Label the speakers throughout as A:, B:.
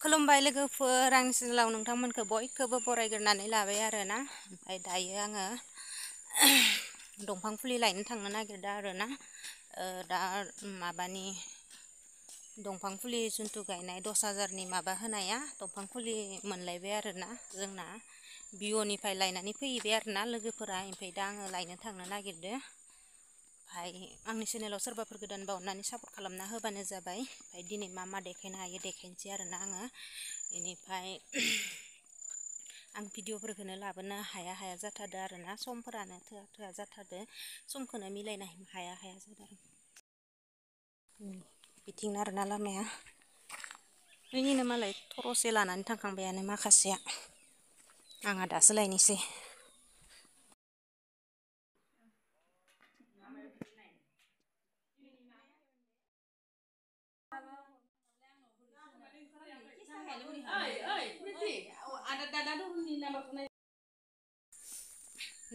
A: खुलुमबाय लोगोफोर आंनि चेनेलाव नोंथांमोनखौ बयखौबो बरायग्रोनानै लाबाय आरोना। ओमफ्राय दायो आङो दंफां फुलि लायनो थांनो नागिरदों आरोना। दा माबानि दंफां फुलि जुन्थु गायनाय 10,000नि माबा होनाया दंफां फुलि मोनलायबाय आरोना। जोंना बिअनिफ्राय लायनानै फैबाय आरोना लोगोफोरा। ओमफ्राय दा आङो लायनो थांनो नागिरदों। ओमफ्राय आंनि चेनेलाव सोरबाफोर गोदानबा अननानै सापर्ट खालामना होबानो जाबाय। ओमफ्राय दिनै मा मा देखायनो हायो देखायनोसै आरोना आङो। बेनिफ्राय आं भिडिअफोरखौनो लाबोनो हाया जाथारदों आरोना। समफोरानो थोआ जाथारदों। समखौनो मिलायनो हाया जादों। बिथिं आरोना लामाया ओइनिनो मालाय थरसे लानानै थांखांबायानो माखासेया। आंहा दासो लायनोसै।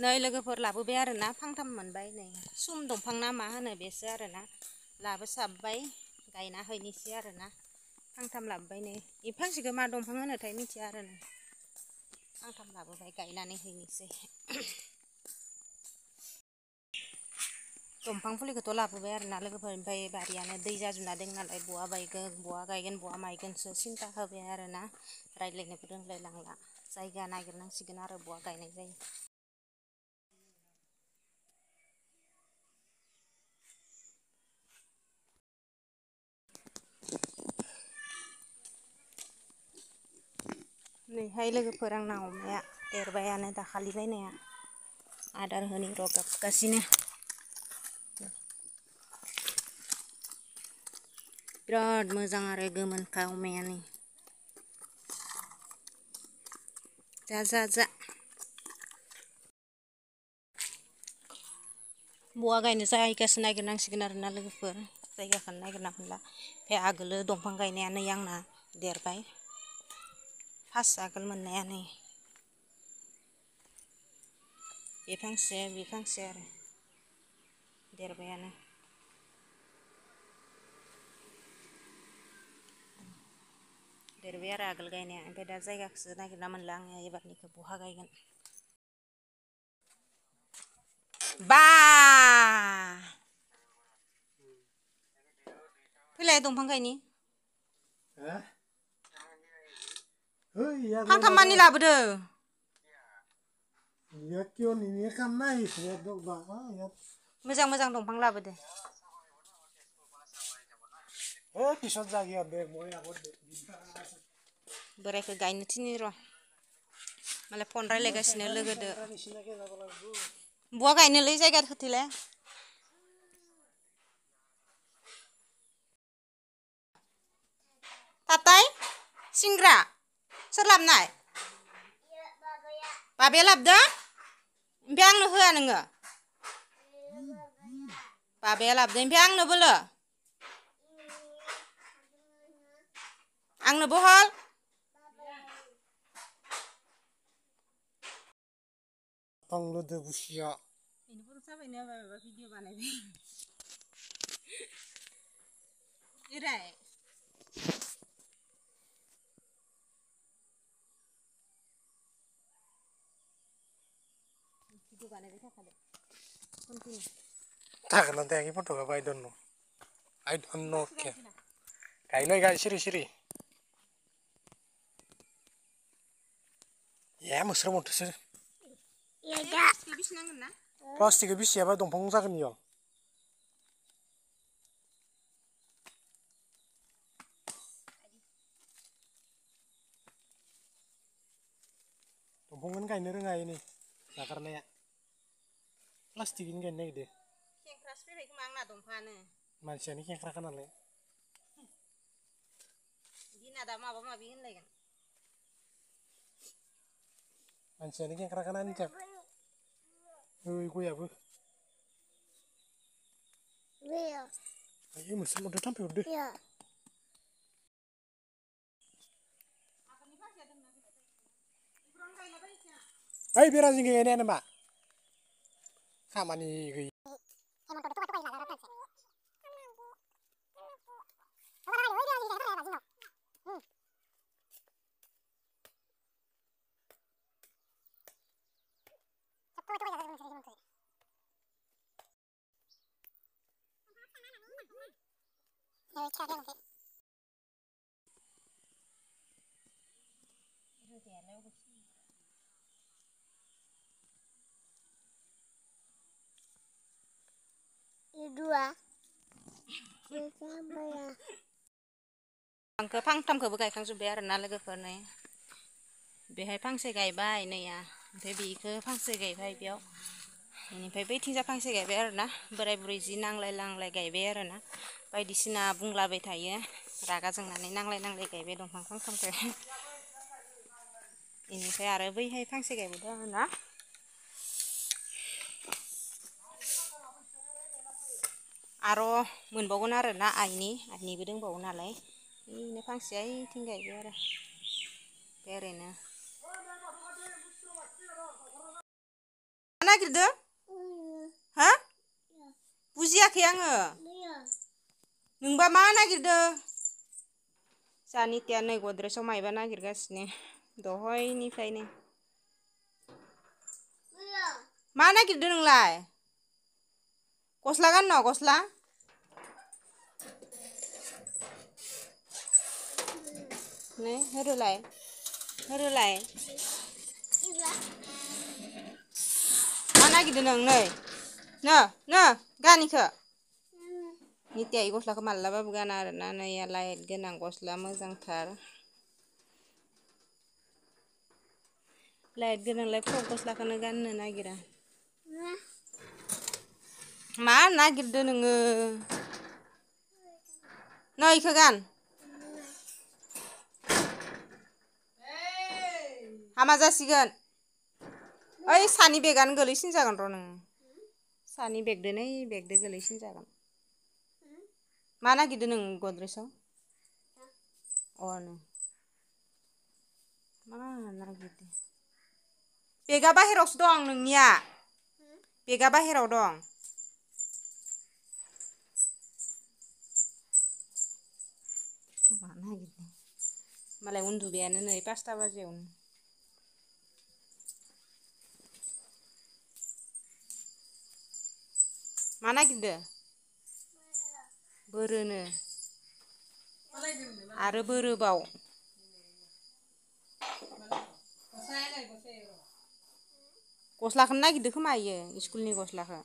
A: नै लोगोफोर लाबोबाय आरोना। फांथाम मोनबाय नै सुम दंफां ना मा होनो बेसो आरोना। लाबोसाबबाय गायना हैनोसै आरोना। फांथाम लाबोबाय नै इ फांसेखौ मा दंफां होनोथाय मिथिया आरो ना। फांथाम लाबोबाय गायनानै हैनोसै। दंफां फुलिखौथ' लाबोबाय आरोना लोगोफोर। ओमफ्राय बारियानो दै जाजोबना दं नालाय बहा गायगोन बहा मायगोनसो सिन्था होबाय आरोना। रायज्लायनोबो रोंलायलांला। जायगा नागिरनांसिगोन आरो बहा गायनाय जायो। नैहाय लोगोफोर आंना अमाया देरबायानो दाखालि बायनाया। आदार होनि र' गाबगासिनो। बिराद मोजां आरो गोमोनखा अमाया नै। जा बहा गायनो जायगासो नागिरनांसिगोन आरोना लोगोफोर। जायगाखौनो नागिरना मोनला। ओमफ्राय आगोलो दंफां गायनाया नै आंना देरबाय। फार्स्ट आगोल मोननाया नै बे फांसे आरो देरबायानो। देरबाय आरो आगोल गायनाया। ओमफ्राय दा जायगाखौसो नागिरना मोनला आङो एबारनिखौ बहा गायगोन। बा फैलाय दंफां गायनि। फांथाम मानि लाबोदो। मोजां दंफां लाबोदो। बोरायखौ गायनो थिनि र'। मालाय फन रायज्लायगासिनो लोगोदो। बहा गायनोलै जायगा होथेलाय। थाथाय सिंग्रा सोर लाबोनाय? बाबाया लाबोदों? ओमफ्राय आंनो होआ नोङो? बाबाया लाबोदों ओमफ्राय आंनो बोलो? आंनो बहल? आंलोदो बुसिया। बेनिखौथ' जाबायनो माबा भिडिअ बानायबाय। इराय भिडिअ बानायबाय थाखादो कन्टिनिउ। थागोनना थायाखै फट'आ आइ डन्ट नो केयार। गायनो गाय सिरि। ए मोस्रोम अरथोसै। प्लास्टिकखौ बिसियाबा दंफां जागोन इयाव। दंफांखौनो गायनो रोङा नै नागारनाया। प्लास्टिकनि गायनो नागिरदों। खेंख्रासो फैबाय खोमा आंना दंफाङानो। मानसियानो खेंख्राखा नालाय। दिना दा माबा माबि होनलायगोन। मानसियानो खेंख्राखाना होनथां। ओइ गयाबो। आयै मोस्रोम अरदो थाम्फै अरदो। ओइ बेरा जिंखै गायनाया नामा? खामानि गैयि। फांखो फांथामखौबो गायखांजोब्बाय आरोना लोगोफोरनो बेहाय फांसे गायबाय नैया ओमफ्राय बेखौ फांसे गायबाय बेयाव बेनिफ्राय बैथिंजा फांसे गायबाय आरोना बोराय बुरै जि नांलाय नांलाय गायबाय आरोना बायदिसिना बुंलाबाय थायो रागा जोंनानै नांलाय नांलाय गायबाय दंफां फांथामखौ बेनिफ्राय आरो बैहाय फांसे गायबावदों आरोना आरो मोनबावगोन आरोना आइनिबो दंबावो नालाय बेनो फांसेया ओइथिं गायबाय आरो ओरैनो मा नागिरदों हा बुजियाखै आङो नोंबा मा नागिरदों जानिथिया नै गद्रेसाव मायबा नागिरगासिनो दहायनिफ्रायनो मा नागिरदों नोंलाय गस्ला गाननो गस्ला नै होरोलाय मा नागिरदों नों नै नो गान इखो निथिया इ गस्लाखौ मालाबाबो गाना आरोना नैया लाइट गोनां गस्ला मोजांथार लाइट गोनांलाय फ्रक गस्लाखौनो गाननो नागिरा मा नागिरदों नोङो नै इखो गान हामा जासिगोन ओइ सानि बेगानो गोलैसिन जागोन र' नोङो सानि बेगदो नै बेगदो गोलैसिन जागोन मा नागिरदों नों गद्रेसाव अ नो मा नागिरदों बेगा बाहेरावसो दं नोंनिया बेगा बाहेराव दं मा नागिरदों मालाय उन्दुबायानो नै 5ता बाजियावनो मा नागिरदों बोरोनो आरो बोरोबाव गस्लाखौनो नागिरदों खोमा इयो स्कुलनि गस्लाखौ